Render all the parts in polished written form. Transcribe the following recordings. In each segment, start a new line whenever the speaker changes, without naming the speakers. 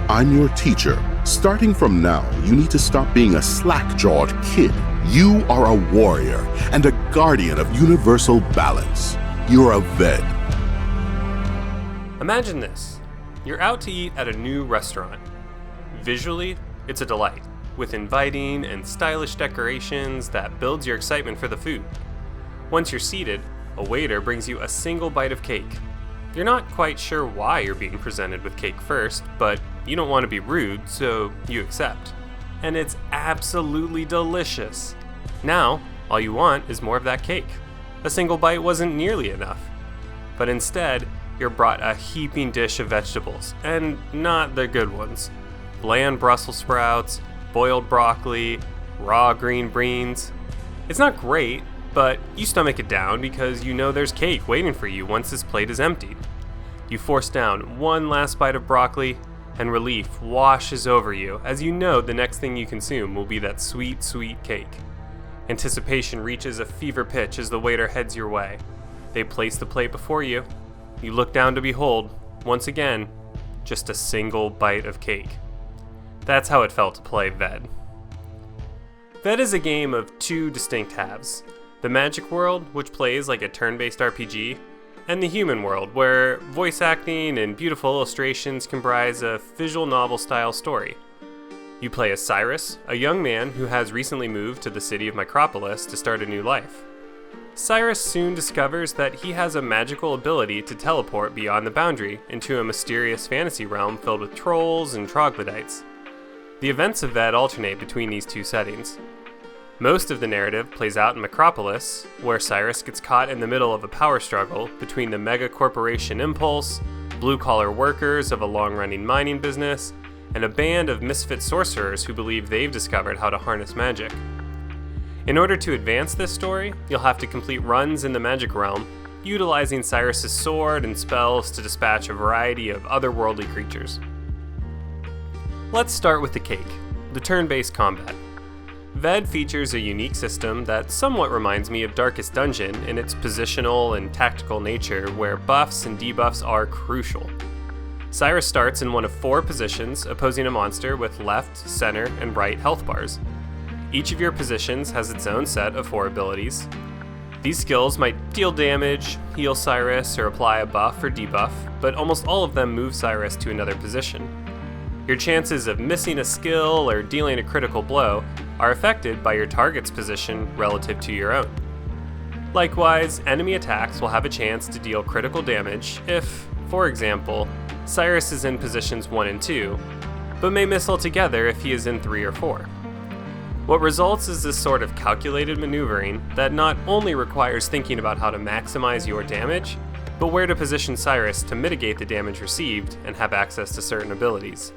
I'm your teacher. Starting from now, you need to stop being a slack-jawed kid. You are a warrior and a guardian of universal balance. You're a VED.
Imagine this. You're out to eat at a new restaurant. Visually, it's a delight, with inviting and stylish decorations that builds your excitement for the food. Once you're seated, a waiter brings you a single bite of cake. You're not quite sure why you're being presented with cake first, but you don't want to be rude, so you accept. And it's absolutely delicious. Now, all you want is more of that cake. A single bite wasn't nearly enough. But instead, you're brought a heaping dish of vegetables, and not the good ones. Bland Brussels sprouts, boiled broccoli, raw green beans. It's not great, but you stomach it down because you know there's cake waiting for you once this plate is emptied. You force down one last bite of broccoli, and relief washes over you as you know the next thing you consume will be that sweet, sweet cake. Anticipation reaches a fever pitch as the waiter heads your way. They place the plate before you. You look down to behold, once again, just a single bite of cake. That's how it felt to play VED. VED is a game of two distinct halves. The magic world, which plays like a turn-based RPG, and the human world, where voice acting and beautiful illustrations comprise a visual novel-style story. You play as Cyrus, a young man who has recently moved to the city of Micropolis to start a new life. Cyrus soon discovers that he has a magical ability to teleport beyond the boundary into a mysterious fantasy realm filled with trolls and troglodytes. The events of VED alternate between these two settings. Most of the narrative plays out in Micropolis, where Cyrus gets caught in the middle of a power struggle between the mega corporation Impulse, blue-collar workers of a long-running mining business, and a band of misfit sorcerers who believe they've discovered how to harness magic. In order to advance this story, you'll have to complete runs in the magic realm, utilizing Cyrus's sword and spells to dispatch a variety of otherworldly creatures. Let's start with the cake, the turn-based combat. VED features a unique system that somewhat reminds me of Darkest Dungeon in its positional and tactical nature, where buffs and debuffs are crucial. Cyrus starts in one of 4 positions, opposing a monster with left, center, and right health bars. Each of your positions has its own set of 4 abilities. These skills might deal damage, heal Cyrus, or apply a buff or debuff, but almost all of them move Cyrus to another position. Your chances of missing a skill or dealing a critical blow are affected by your target's position relative to your own. Likewise, enemy attacks will have a chance to deal critical damage if, for example, Cyrus is in positions 1 and 2, but may miss altogether if he is in 3 or 4. What results is this sort of calculated maneuvering that not only requires thinking about how to maximize your damage, but where to position Cyrus to mitigate the damage received and have access to certain abilities.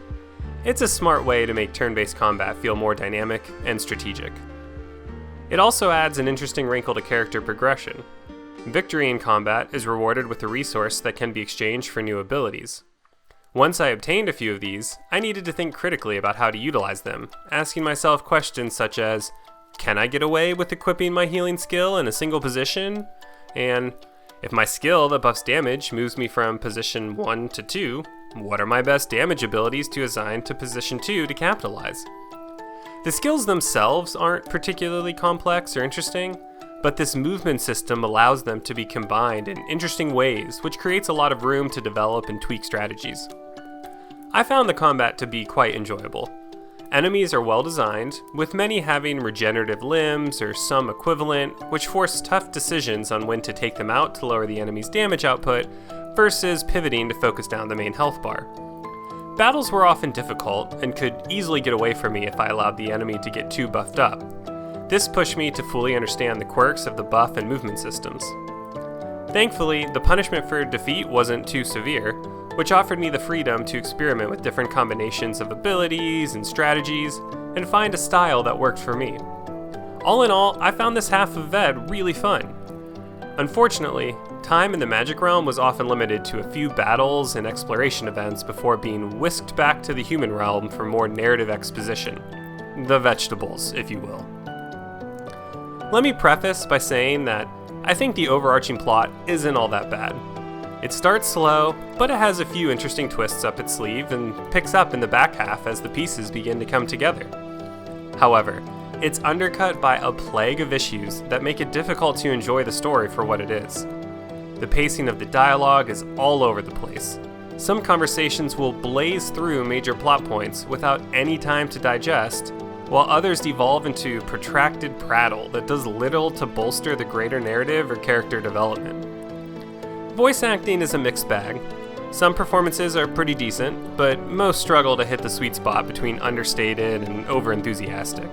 It's a smart way to make turn-based combat feel more dynamic and strategic. It also adds an interesting wrinkle to character progression. Victory in combat is rewarded with a resource that can be exchanged for new abilities. Once I obtained a few of these, I needed to think critically about how to utilize them, asking myself questions such as, can I get away with equipping my healing skill in a single position? And if my skill that buffs damage moves me from position 1 to 2, what are my best damage abilities to assign to position 2 to capitalize? The skills themselves aren't particularly complex or interesting, but this movement system allows them to be combined in interesting ways, which creates a lot of room to develop and tweak strategies. I found the combat to be quite enjoyable. Enemies are well designed, with many having regenerative limbs or some equivalent, which force tough decisions on when to take them out to lower the enemy's damage output, versus pivoting to focus down the main health bar. Battles were often difficult, and could easily get away from me if I allowed the enemy to get too buffed up. This pushed me to fully understand the quirks of the buff and movement systems. Thankfully, the punishment for defeat wasn't too severe, which offered me the freedom to experiment with different combinations of abilities and strategies, and find a style that worked for me. All in all, I found this half of VED really fun. Unfortunately, time in the magic realm was often limited to a few battles and exploration events before being whisked back to the human realm for more narrative exposition. The vegetables, if you will. Let me preface by saying that I think the overarching plot isn't all that bad. It starts slow, but it has a few interesting twists up its sleeve and picks up in the back half as the pieces begin to come together. However, it's undercut by a plague of issues that make it difficult to enjoy the story for what it is. The pacing of the dialogue is all over the place. Some conversations will blaze through major plot points without any time to digest, while others devolve into protracted prattle that does little to bolster the greater narrative or character development. Voice acting is a mixed bag. Some performances are pretty decent, but most struggle to hit the sweet spot between understated and over-enthusiastic.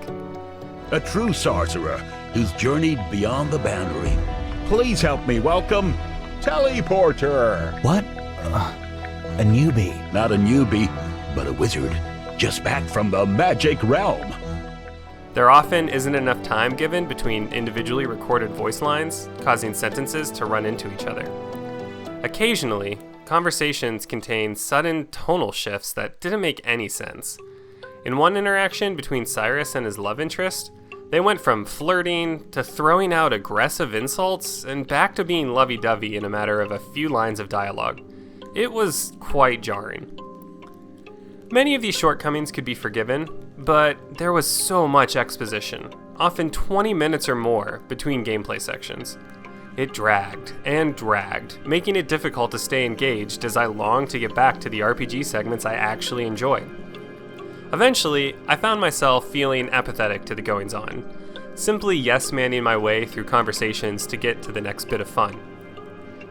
A true sorcerer who's journeyed beyond the boundary. Please help me welcome Teleporter.
What? A newbie?
Not a newbie, but a wizard, just back from the magic realm.
There often isn't enough time given between individually recorded voice lines, causing sentences to run into each other. Occasionally, conversations contain sudden tonal shifts that didn't make any sense. In one interaction between Cyrus and his love interest, they went from flirting to throwing out aggressive insults and back to being lovey-dovey in a matter of a few lines of dialogue. It was quite jarring. Many of these shortcomings could be forgiven, but there was so much exposition, often 20 minutes or more, between gameplay sections. It dragged and dragged, making it difficult to stay engaged as I longed to get back to the RPG segments I actually enjoyed. Eventually, I found myself feeling apathetic to the goings-on, simply yes-manning my way through conversations to get to the next bit of fun.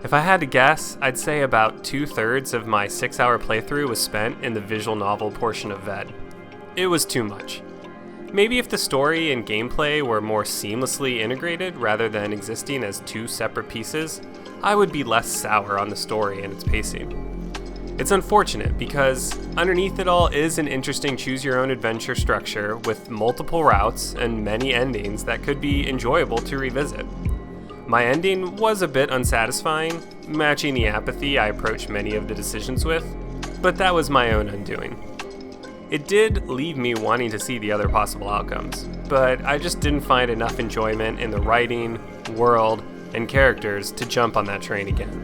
If I had to guess, I'd say about 2/3 of my 6-hour playthrough was spent in the visual novel portion of VED. It was too much. Maybe if the story and gameplay were more seamlessly integrated rather than existing as two separate pieces, I would be less sour on the story and its pacing. It's unfortunate because underneath it all is an interesting choose-your-own-adventure structure with multiple routes and many endings that could be enjoyable to revisit. My ending was a bit unsatisfying, matching the apathy I approached many of the decisions with, but that was my own undoing. It did leave me wanting to see the other possible outcomes, but I just didn't find enough enjoyment in the writing, world, and characters to jump on that train again.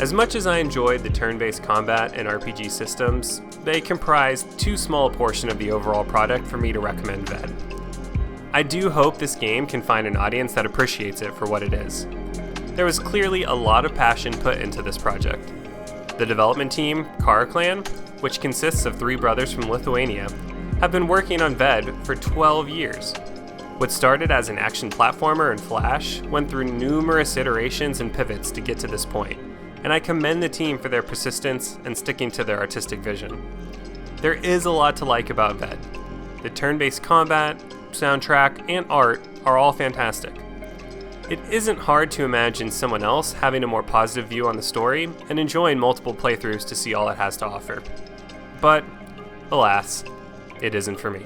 As much as I enjoyed the turn-based combat and RPG systems, they comprised too small a portion of the overall product for me to recommend VED. I do hope this game can find an audience that appreciates it for what it is. There was clearly a lot of passion put into this project. The development team, Kara Clan, which consists of 3 brothers from Lithuania, have been working on VED for 12 years. What started as an action platformer in Flash went through numerous iterations and pivots to get to this point, and I commend the team for their persistence and sticking to their artistic vision. There is a lot to like about VED. The turn-based combat, soundtrack, and art are all fantastic. It isn't hard to imagine someone else having a more positive view on the story and enjoying multiple playthroughs to see all it has to offer. But, alas, it isn't for me.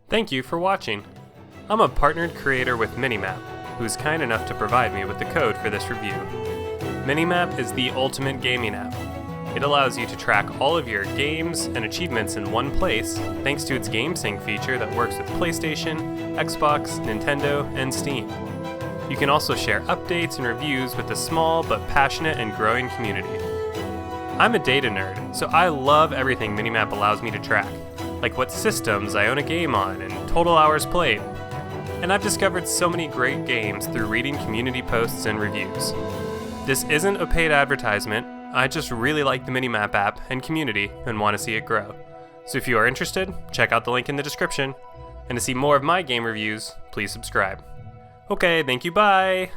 Thank you for watching. I'm a partnered creator with Minimap, who is kind enough to provide me with the code for this review. Minimap is the ultimate gaming app. It allows you to track all of your games and achievements in one place thanks to its Game Sync feature that works with PlayStation, Xbox, Nintendo, and Steam. You can also share updates and reviews with a small but passionate and growing community. I'm a data nerd, so I love everything Minimap allows me to track, like what systems I own a game on and total hours played. And I've discovered so many great games through reading community posts and reviews. This isn't a paid advertisement. I just really like the Minimap app and community and want to see it grow. So if you are interested, check out the link in the description. And to see more of my game reviews, please subscribe. Okay, thank you, bye!